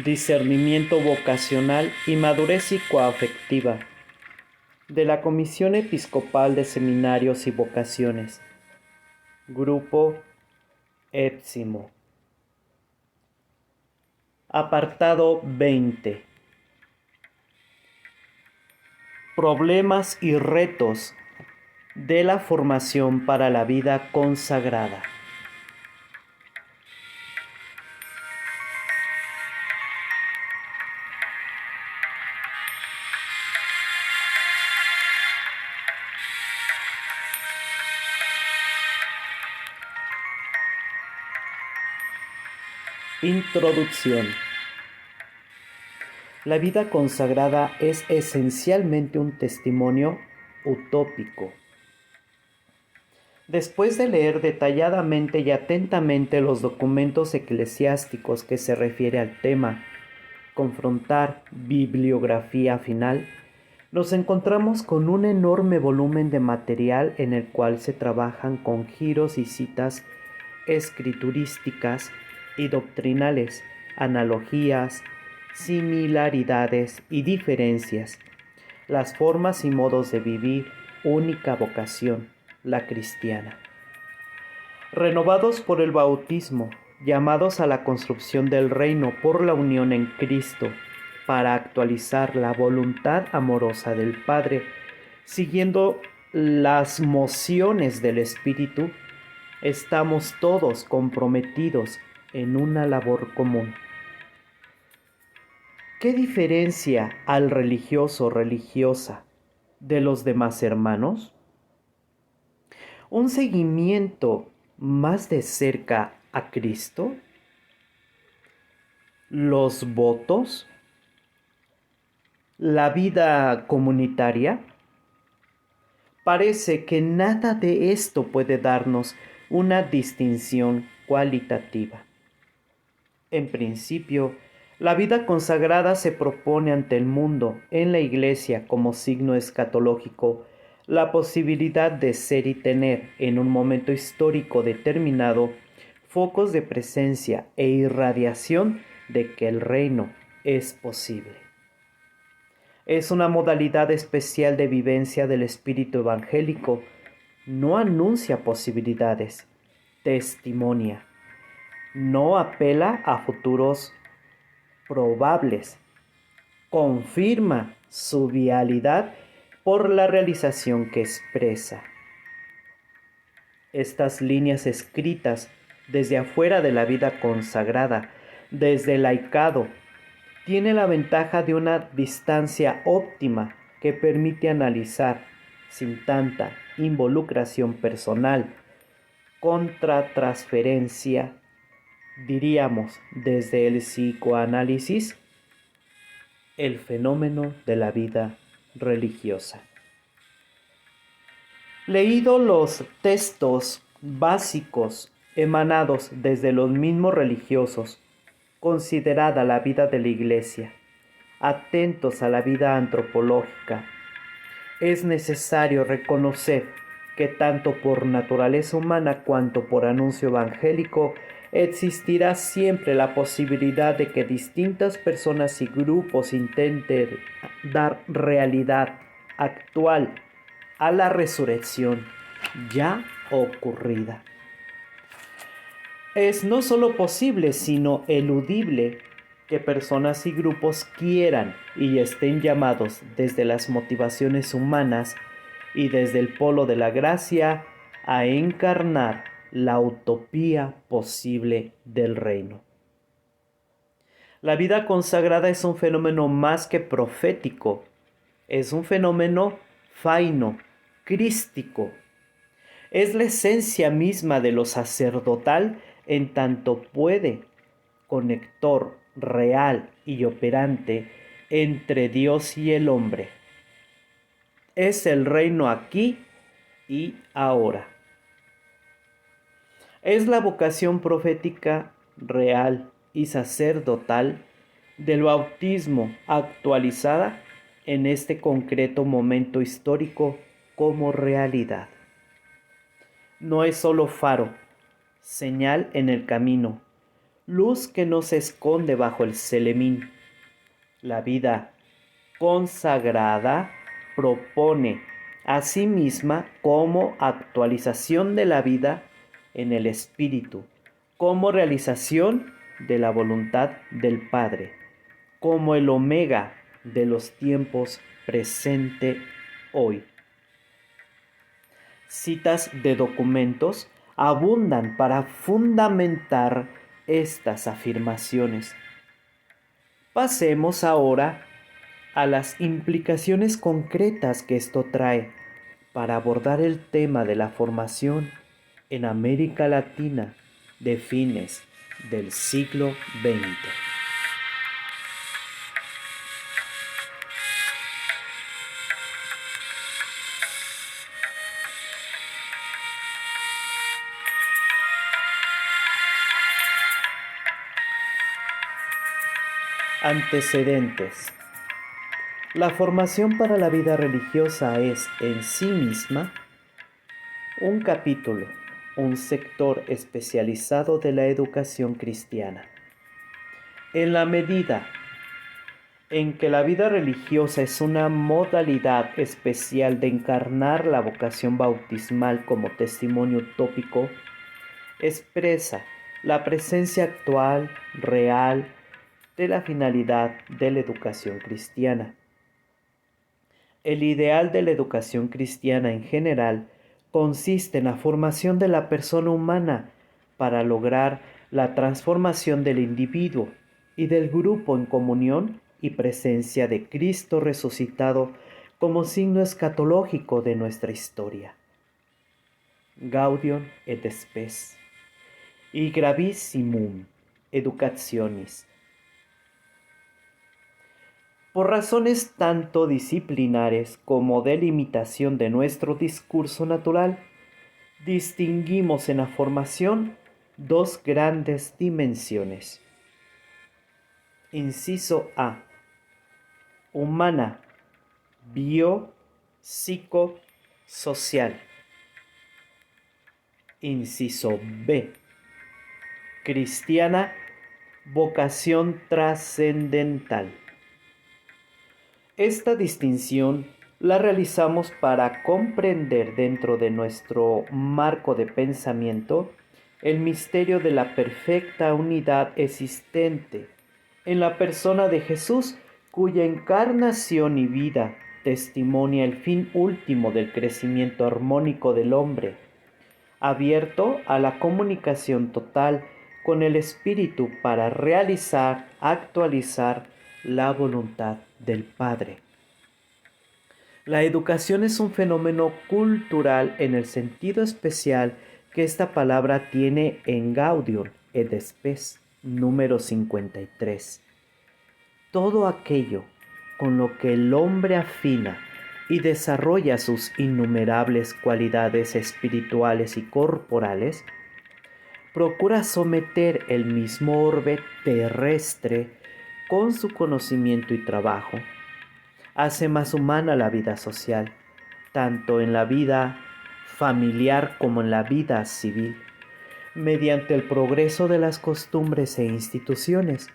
Discernimiento vocacional y madurez psicoafectiva de la Comisión Episcopal de Seminarios y Vocaciones. Grupo Épsimo. Apartado 20. Problemas y retos de la formación para la vida consagrada. Introducción. La vida consagrada es esencialmente un testimonio utópico. Después de leer detalladamente y atentamente los documentos eclesiásticos que se refiere al tema, confrontar bibliografía final, nos encontramos con un enorme volumen de material en el cual se trabajan con giros y citas escriturísticas y doctrinales, analogías, similaridades y diferencias, las formas y modos de vivir, única vocación, la cristiana. Renovados por el bautismo, llamados a la construcción del reino por la unión en Cristo, para actualizar la voluntad amorosa del Padre, siguiendo las mociones del Espíritu, estamos todos comprometidos en una labor común. ¿Qué diferencia al religioso o religiosa de los demás hermanos? Un seguimiento más de cerca a Cristo, los votos, la vida comunitaria. Parece que nada de esto puede darnos una distinción cualitativa. En principio, la vida consagrada se propone ante el mundo, en la Iglesia, como signo escatológico, la posibilidad de ser y tener, en un momento histórico determinado, focos de presencia e irradiación de que el reino es posible. Es una modalidad especial de vivencia del espíritu evangélico. No anuncia posibilidades, testimonia. No apela a futuros probables. Confirma su vialidad por la realización que expresa. Estas líneas escritas desde afuera de la vida consagrada, desde el laicado, tiene la ventaja de una distancia óptima que permite analizar, sin tanta involucración personal, contratransferencia, diríamos desde el psicoanálisis, el fenómeno de la vida religiosa. Leído los textos básicos emanados desde los mismos religiosos, considerada la vida de la Iglesia, atentos a la vida antropológica, es necesario reconocer que tanto por naturaleza humana cuanto por anuncio evangélico existirá siempre la posibilidad de que distintas personas y grupos intenten dar realidad actual a la resurrección ya ocurrida. Es no solo posible, sino eludible que personas y grupos quieran y estén llamados desde las motivaciones humanas y desde el polo de la gracia a encarnar la utopía posible del reino. La vida consagrada es un fenómeno más que profético, es un fenómeno faino, crístico. Es la esencia misma de lo sacerdotal en tanto puede, conector real y operante entre Dios y el hombre. Es el reino aquí y ahora. Es la vocación profética real y sacerdotal del bautismo actualizada en este concreto momento histórico como realidad. No es solo faro, señal en el camino, luz que no se esconde bajo el celemín. La vida consagrada propone a sí misma como actualización de la vida en el espíritu, como realización de la voluntad del Padre, como el omega de los tiempos presente hoy. Citas de documentos abundan para fundamentar estas afirmaciones. Pasemos ahora a las implicaciones concretas que esto trae para abordar el tema de la formación en América Latina de fines del siglo XX. Antecedentes. La formación para la vida religiosa es en sí misma un capítulo, un sector especializado de la educación cristiana. En la medida en que la vida religiosa es una modalidad especial de encarnar la vocación bautismal como testimonio utópico, expresa la presencia actual, real, de la finalidad de la educación cristiana. El ideal de la educación cristiana en general consiste en la formación de la persona humana para lograr la transformación del individuo y del grupo en comunión y presencia de Cristo resucitado como signo escatológico de nuestra historia. Gaudium et Spes y Gravissimum Educationis. Por razones tanto disciplinares como de limitación de nuestro discurso natural, distinguimos en la formación dos grandes dimensiones. Inciso A. Humana, bio-psico-social. Inciso B. Cristiana, vocación trascendental. Esta distinción la realizamos para comprender dentro de nuestro marco de pensamiento el misterio de la perfecta unidad existente en la persona de Jesús, cuya encarnación y vida testimonia el fin último del crecimiento armónico del hombre, abierto a la comunicación total con el Espíritu para realizar, actualizar la voluntad del Padre. La educación es un fenómeno cultural en el sentido especial que esta palabra tiene en Gaudium et Spes, número 53. Todo aquello con lo que el hombre afina y desarrolla sus innumerables cualidades espirituales y corporales, procura someter el mismo orbe terrestre con su conocimiento y trabajo, hace más humana la vida social, tanto en la vida familiar como en la vida civil, mediante el progreso de las costumbres e instituciones.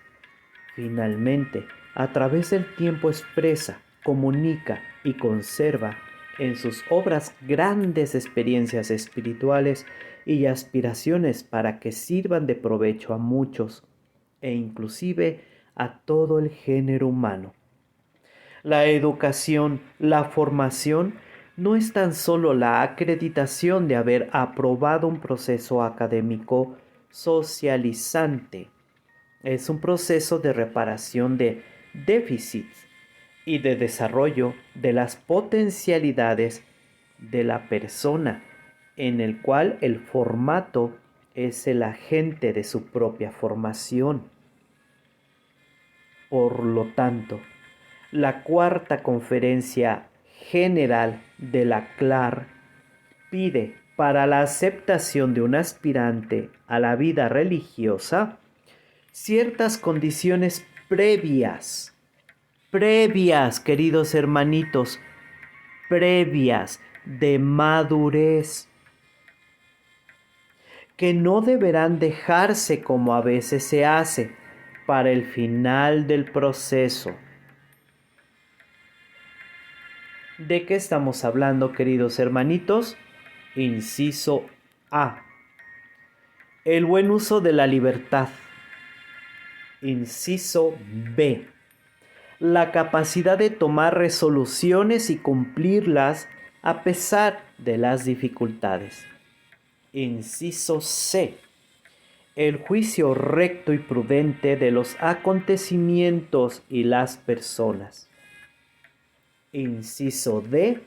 Finalmente, a través del tiempo expresa, comunica y conserva en sus obras grandes experiencias espirituales y aspiraciones para que sirvan de provecho a muchos e inclusive a todo el género humano. La educación, la formación, no es tan solo la acreditación de haber aprobado un proceso académico socializante. Es un proceso de reparación de déficits y de desarrollo de las potencialidades de la persona, en el cual el formato es el agente de su propia formación. Por lo tanto, la Cuarta Conferencia General de la CLAR pide para la aceptación de un aspirante a la vida religiosa ciertas condiciones previas, queridos hermanitos, previas de madurez, que no deberán dejarse como a veces se hace para el final del proceso. ¿De qué estamos hablando, queridos hermanitos? Inciso A. El buen uso de la libertad. Inciso B. La capacidad de tomar resoluciones y cumplirlas a pesar de las dificultades. Inciso C. El juicio recto y prudente de los acontecimientos y las personas. Inciso D.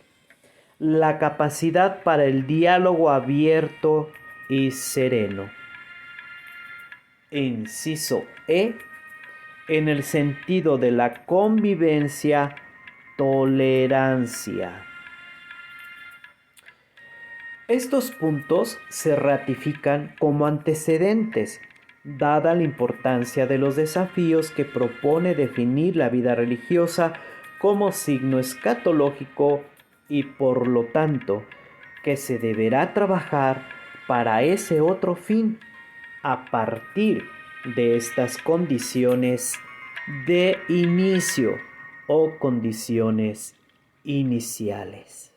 La capacidad para el diálogo abierto y sereno. Inciso E. En el sentido de la convivencia, tolerancia. Estos puntos se ratifican como antecedentes, dada la importancia de los desafíos que propone definir la vida religiosa como signo escatológico y por lo tanto que se deberá trabajar para ese otro fin a partir de estas condiciones de inicio o condiciones iniciales.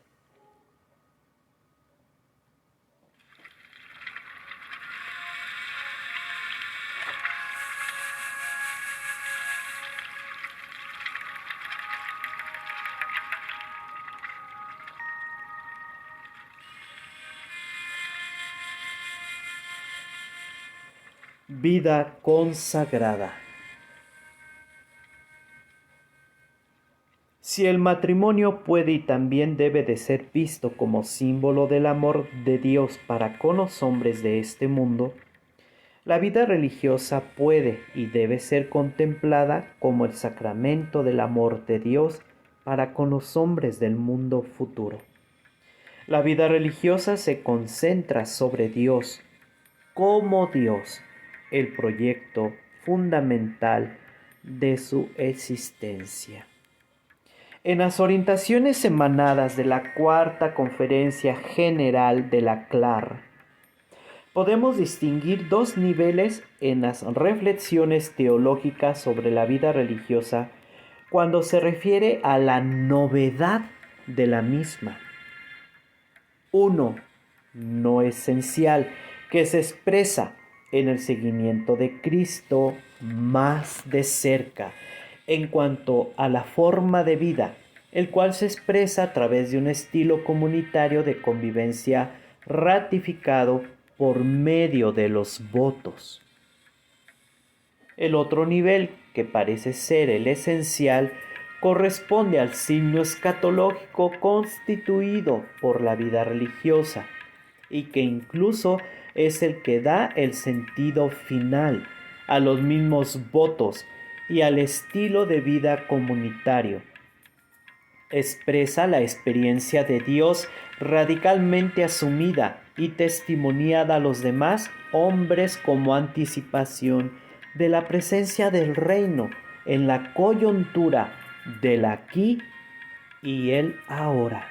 Vida consagrada. Si el matrimonio puede y también debe de ser visto como símbolo del amor de Dios para con los hombres de este mundo, la vida religiosa puede y debe ser contemplada como el sacramento del amor de Dios para con los hombres del mundo futuro. La vida religiosa se concentra sobre Dios como Dios, el proyecto fundamental de su existencia. En las orientaciones emanadas de la Cuarta Conferencia General de la CLAR, podemos distinguir dos niveles en las reflexiones teológicas sobre la vida religiosa cuando se refiere a la novedad de la misma. Uno, no esencial, que se expresa en el seguimiento de Cristo más de cerca en cuanto a la forma de vida, el cual se expresa a través de un estilo comunitario de convivencia ratificado por medio de los votos. El otro nivel, que parece ser el esencial, corresponde al signo escatológico constituido por la vida religiosa y que incluso es el que da el sentido final a los mismos votos y al estilo de vida comunitario. Expresa la experiencia de Dios radicalmente asumida y testimoniada a los demás hombres como anticipación de la presencia del reino en la coyuntura del aquí y el ahora.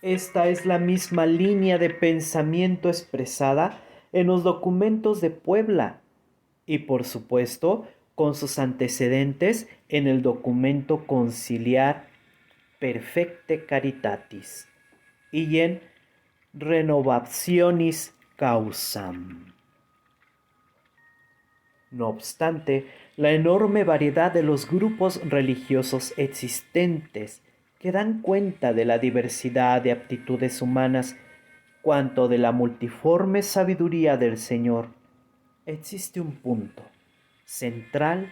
Esta es la misma línea de pensamiento expresada en los documentos de Puebla y, por supuesto, con sus antecedentes en el documento conciliar Perfecte Caritatis y en Renovationis Causam. No obstante, la enorme variedad de los grupos religiosos existentes que dan cuenta de la diversidad de aptitudes humanas cuanto de la multiforme sabiduría del Señor, existe un punto central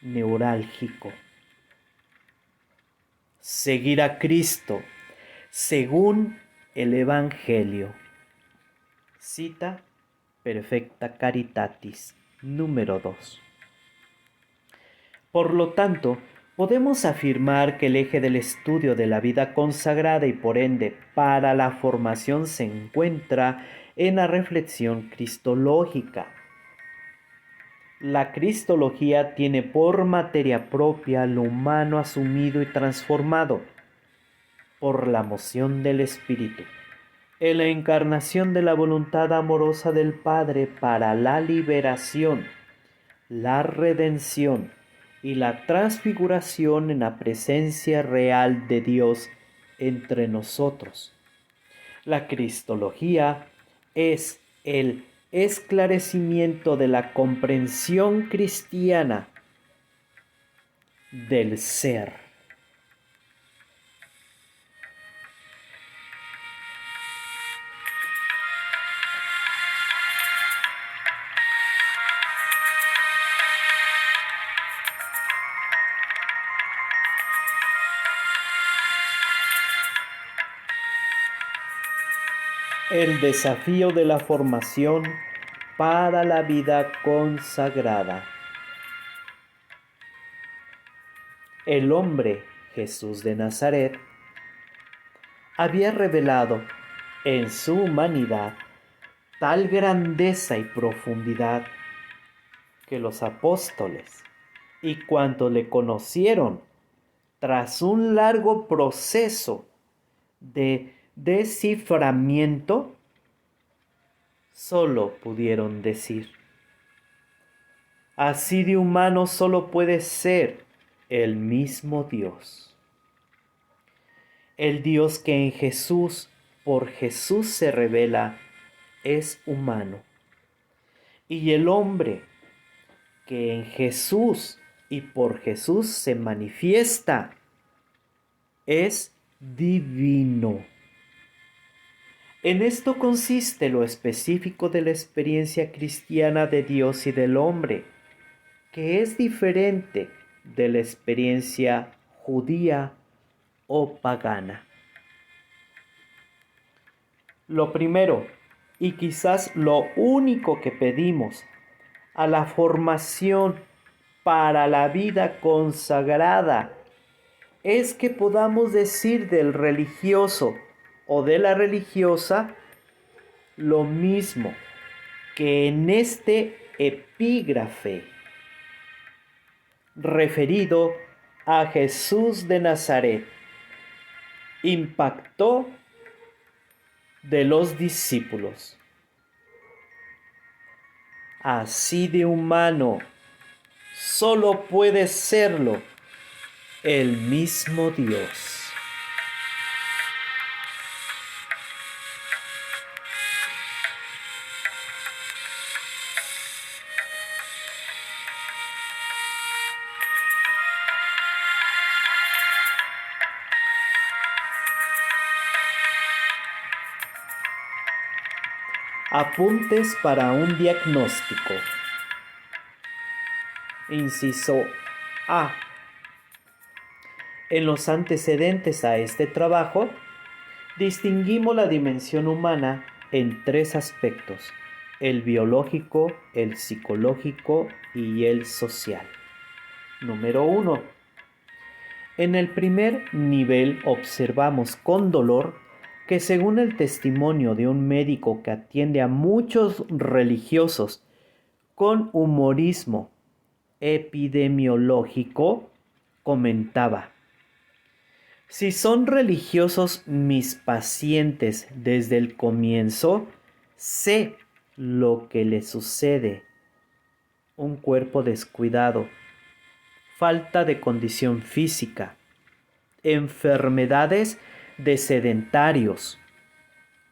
neurálgico: seguir a Cristo según el Evangelio. Cita Perfecta Caritatis, número 2. Por lo tanto, podemos afirmar que el eje del estudio de la vida consagrada y por ende para la formación se encuentra en la reflexión cristológica. La cristología tiene por materia propia lo humano asumido y transformado por la moción del Espíritu, en la encarnación de la voluntad amorosa del Padre para la liberación, la redención y la transfiguración en la presencia real de Dios entre nosotros. La cristología es el esclarecimiento de la comprensión cristiana del ser. El desafío de la formación para la vida consagrada. El hombre Jesús de Nazaret había revelado en su humanidad tal grandeza y profundidad que los apóstoles y cuantos le conocieron, tras un largo proceso de desciframiento, solo pudieron decir: así de humano solo puede ser el mismo Dios. El Dios que en Jesús, por Jesús se revela, es humano. Y el hombre que en Jesús y por Jesús se manifiesta, es divino. En esto consiste lo específico de la experiencia cristiana de Dios y del hombre, que es diferente de la experiencia judía o pagana. Lo primero, y quizás lo único que pedimos a la formación para la vida consagrada, es que podamos decir del religioso o de la religiosa lo mismo que en este epígrafe referido a Jesús de Nazaret impactó de los discípulos. Así de humano solo puede serlo el mismo Dios. Apuntes para un diagnóstico. Inciso A. En los antecedentes a este trabajo, distinguimos la dimensión humana en tres aspectos: el biológico, el psicológico y el social. Número 1. En el primer nivel observamos con dolor que, según el testimonio de un médico que atiende a muchos religiosos con humorismo epidemiológico, comentaba: si son religiosos mis pacientes desde el comienzo, sé lo que les sucede: un cuerpo descuidado, falta de condición física, enfermedades de sedentarios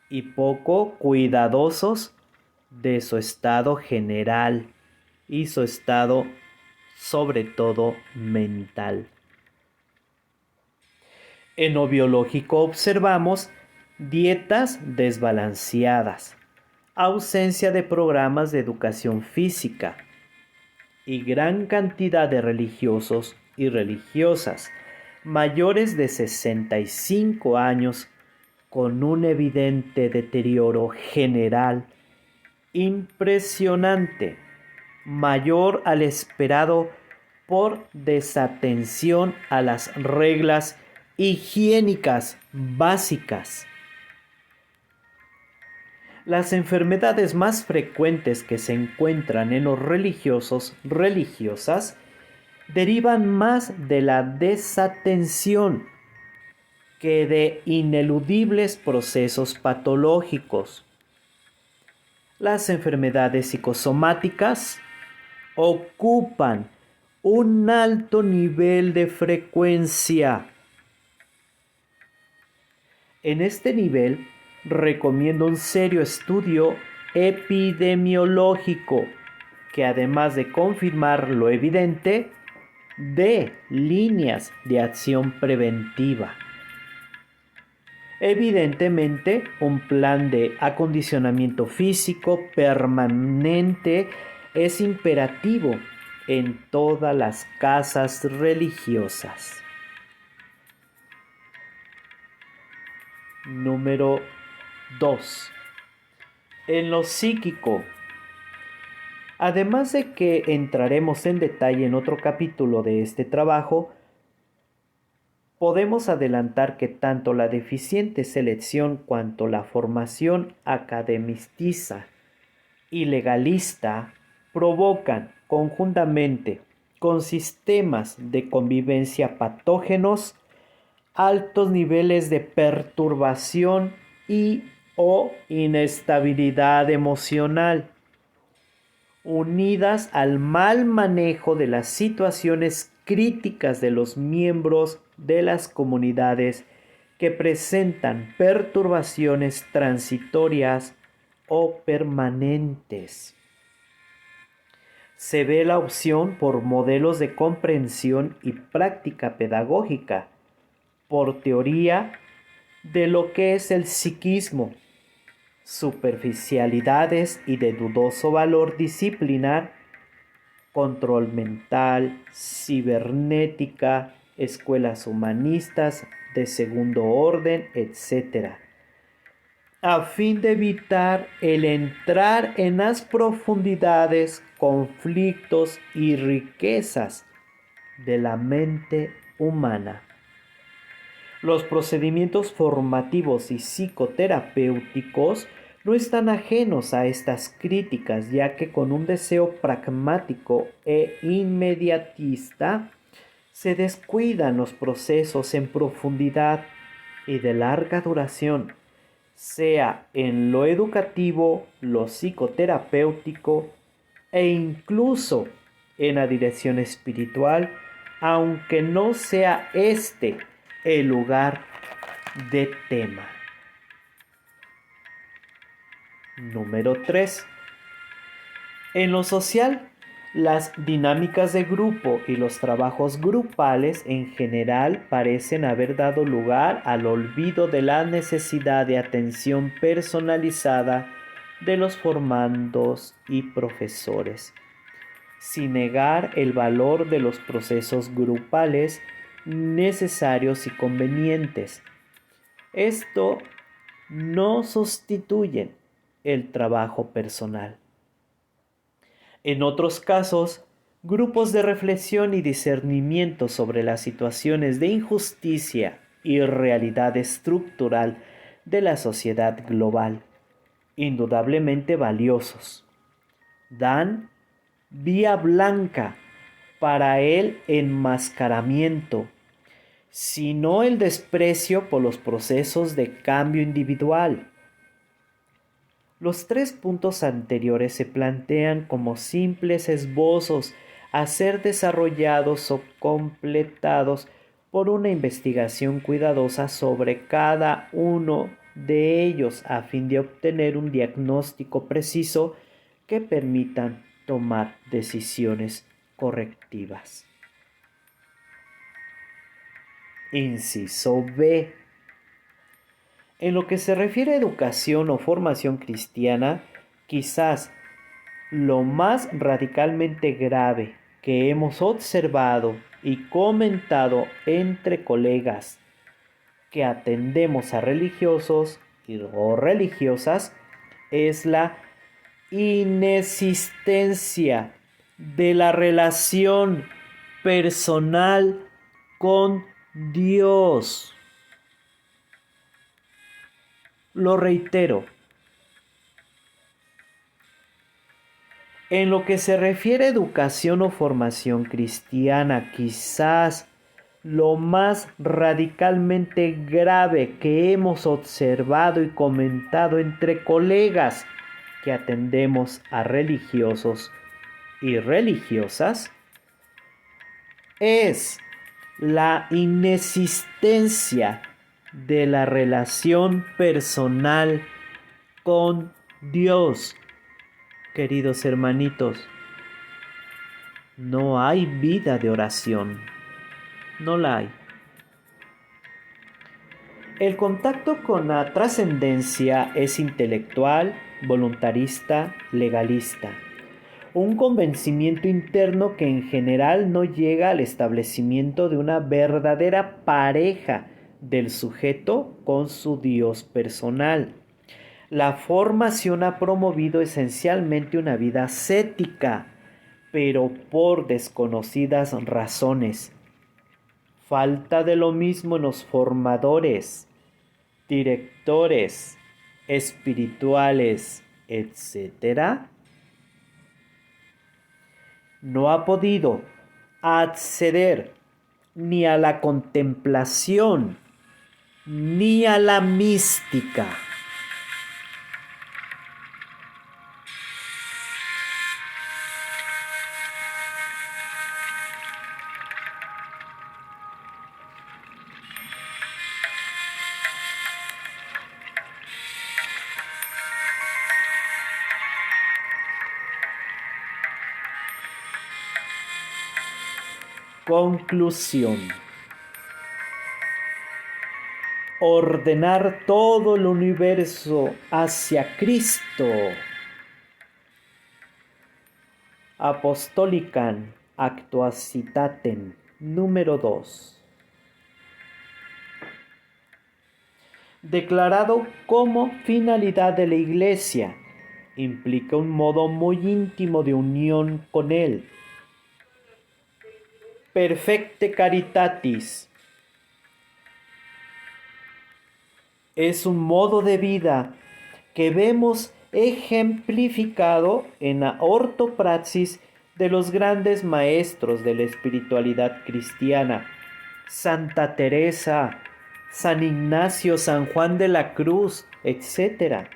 y poco cuidadosos de su estado general y su estado, sobre todo, mental. En lo biológico observamos dietas desbalanceadas, ausencia de programas de educación física y gran cantidad de religiosos y religiosas mayores de 65 años con un evidente deterioro general impresionante, mayor al esperado por desatención a las reglas higiénicas básicas. Las enfermedades más frecuentes que se encuentran en los religiosos, religiosas, derivan más de la desatención que de ineludibles procesos patológicos. Las enfermedades psicosomáticas ocupan un alto nivel de frecuencia. En este nivel, recomiendo un serio estudio epidemiológico que, además de confirmar lo evidente, dé líneas de acción preventiva. Evidentemente, un plan de acondicionamiento físico permanente es imperativo en todas las casas religiosas. Número 2. En lo psíquico. Además de que entraremos en detalle en otro capítulo de este trabajo, podemos adelantar que tanto la deficiente selección cuanto la formación academicista y legalista provocan conjuntamente con sistemas de convivencia patógenos altos niveles de perturbación y o inestabilidad emocional, unidas al mal manejo de las situaciones críticas de los miembros de las comunidades que presentan perturbaciones transitorias o permanentes. Se ve la opción por modelos de comprensión y práctica pedagógica, por teoría de lo que es el psiquismo, superficialidades y de dudoso valor disciplinar, control mental, cibernética, escuelas humanistas de segundo orden, etc., a fin de evitar el entrar en las profundidades, conflictos y riquezas de la mente humana. Los procedimientos formativos y psicoterapéuticos no están ajenos a estas críticas, ya que con un deseo pragmático e inmediatista se descuidan los procesos en profundidad y de larga duración, sea en lo educativo, lo psicoterapéutico e incluso en la dirección espiritual, aunque no sea este el lugar de tema. Número 3. En lo social, las dinámicas de grupo y los trabajos grupales en general parecen haber dado lugar al olvido de la necesidad de atención personalizada de los formandos y profesores, sin negar el valor de los procesos grupales necesarios y convenientes. Esto no sustituye el trabajo personal. En otros casos, grupos de reflexión y discernimiento sobre las situaciones de injusticia y realidad estructural de la sociedad global, indudablemente valiosos, dan vía blanca para el enmascaramiento, sino el desprecio por los procesos de cambio individual. Los 3 puntos anteriores se plantean como simples esbozos a ser desarrollados o completados por una investigación cuidadosa sobre cada uno de ellos a fin de obtener un diagnóstico preciso que permitan tomar decisiones correctivas. Inciso B. En lo que se refiere a educación o formación cristiana, quizás lo más radicalmente grave que hemos observado y comentado entre colegas que atendemos a religiosos o religiosas es la inexistencia de la relación personal con Dios. Lo reitero. En lo que se refiere a educación o formación cristiana, quizás lo más radicalmente grave que hemos observado y comentado entre colegas que atendemos a religiosos y religiosas es la inexistencia de la relación personal con Dios. Queridos hermanitos, no hay vida de oración, no la hay. El contacto con la trascendencia es intelectual, voluntarista, legalista. Un convencimiento interno que en general no llega al establecimiento de una verdadera pareja del sujeto con su Dios personal. La formación ha promovido esencialmente una vida ascética, pero por desconocidas razones. Falta de lo mismo en los formadores, directores espirituales, etcétera, no ha podido acceder ni a la contemplación ni a la mística. Conclusión. Ordenar todo el universo hacia Cristo. Apostolicam Actuositatem número 2. Declarado como finalidad de la Iglesia, implica un modo muy íntimo de unión con Él. Perfecte caritatis es un modo de vida que vemos ejemplificado en la ortopraxis de los grandes maestros de la espiritualidad cristiana, Santa Teresa, San Ignacio, San Juan de la Cruz, etc.,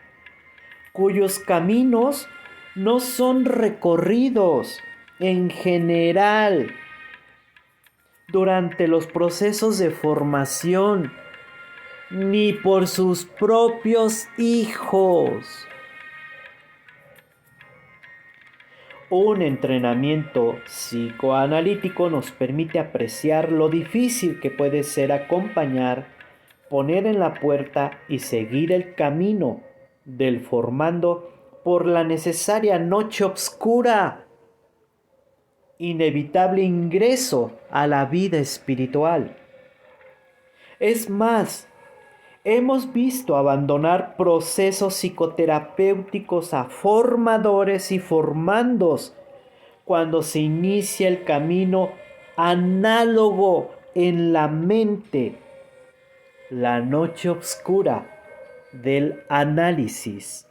cuyos caminos no son recorridos en general durante los procesos de formación, ni por sus propios hijos. Un entrenamiento psicoanalítico nos permite apreciar lo difícil que puede ser acompañar, poner en la puerta y seguir el camino del formando por la necesaria noche oscura, inevitable ingreso a la vida espiritual. Es más, hemos visto abandonar procesos psicoterapéuticos a formadores y formandos cuando se inicia el camino análogo en la mente, la noche oscura del análisis,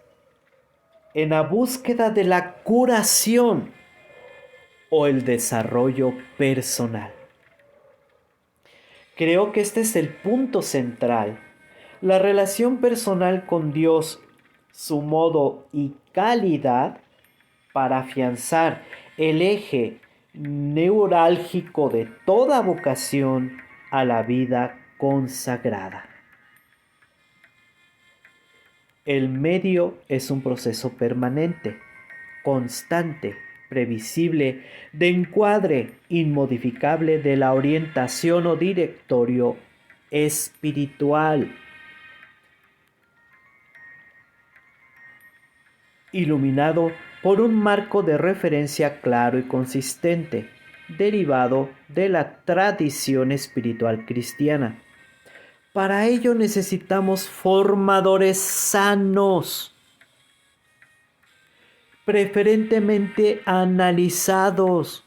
en la búsqueda de la curación o el desarrollo personal. Creo que este es el punto central. La relación personal con Dios, su modo y calidad para afianzar el eje neurálgico de toda vocación a la vida consagrada. El medio es un proceso permanente, constante, previsible, de encuadre inmodificable de la orientación o directorio espiritual, iluminado por un marco de referencia claro y consistente, derivado de la tradición espiritual cristiana. Para ello necesitamos formadores sanos, preferentemente analizados.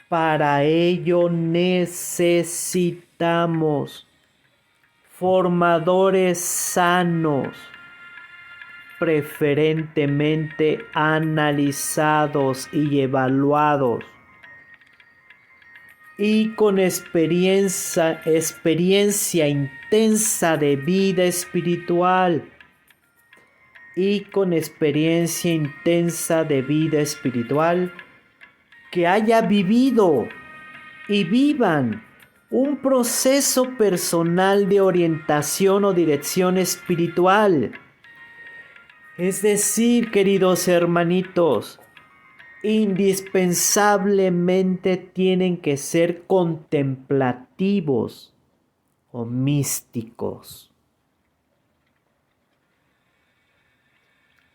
Para ello necesitamos formadores sanos, preferentemente analizados y evaluados. y con experiencia intensa de vida espiritual. Y con experiencia intensa de vida espiritual, que haya vivido y vivan un proceso personal de orientación o dirección espiritual. Es decir, queridos hermanitos, indispensablemente tienen que ser contemplativos o místicos.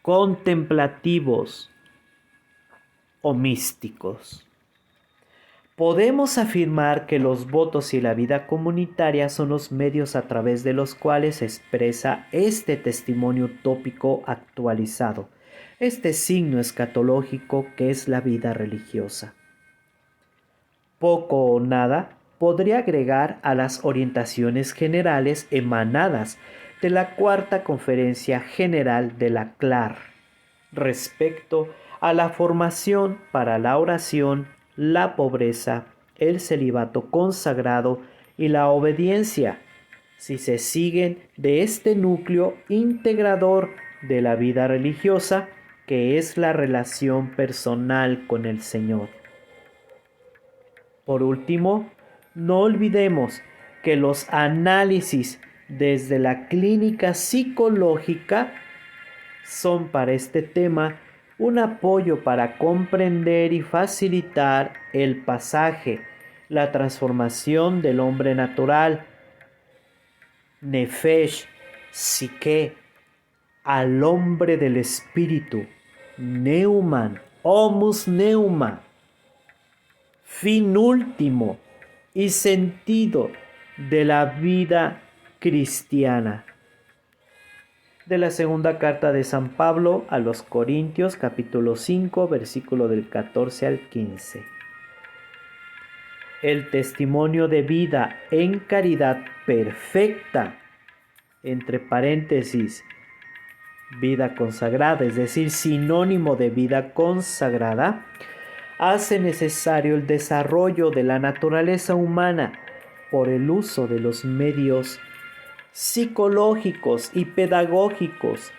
Contemplativos o místicos. Podemos afirmar que los votos y la vida comunitaria son los medios a través de los cuales se expresa este testimonio utópico actualizado, este signo escatológico que es la vida religiosa. Poco o nada podría agregar a las orientaciones generales emanadas de la Cuarta Conferencia General de la CLAR respecto a la formación para la oración, la pobreza, el celibato consagrado y la obediencia, si se siguen de este núcleo integrador de la vida religiosa, que es la relación personal con el Señor. Por último, no olvidemos que los análisis desde la clínica psicológica son para este tema un apoyo para comprender y facilitar el pasaje, la transformación del hombre natural, nefesh, psique, al hombre del espíritu, neuman, homus neuma, fin último y sentido de la vida cristiana. De la segunda carta de San Pablo a los Corintios, capítulo 5, versículo del 14 al 15. El testimonio de vida en caridad perfecta, entre paréntesis, vida consagrada, es decir, sinónimo de vida consagrada, hace necesario el desarrollo de la naturaleza humana por el uso de los medios psicológicos y pedagógicos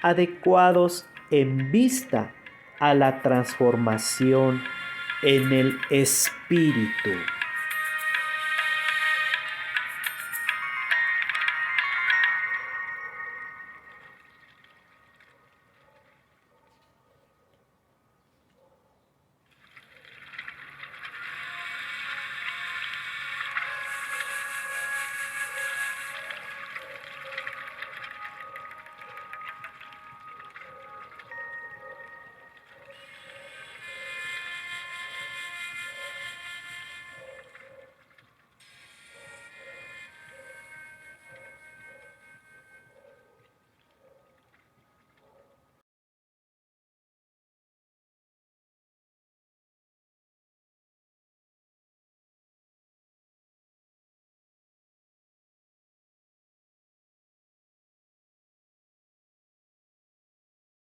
adecuados en vista a la transformación en el espíritu.